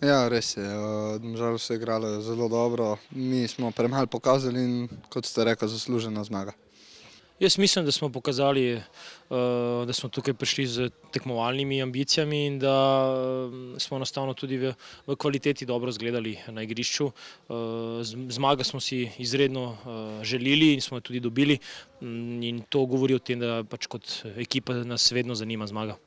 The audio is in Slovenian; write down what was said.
Ja, res je. Domžale so igrale zelo dobro. Mi smo premalo pokazali in, kot ste rekli, zaslužena zmaga. Jaz mislim, da smo pokazali, da smo tukaj prišli z tekmovalnimi ambicijami in da smo enostavno tudi v kvaliteti dobro izgledali na igrišču. Zmago smo si izredno želeli in smo jo tudi dobili in to govori o tem, da pač kot ekipa nas vedno zanima zmaga.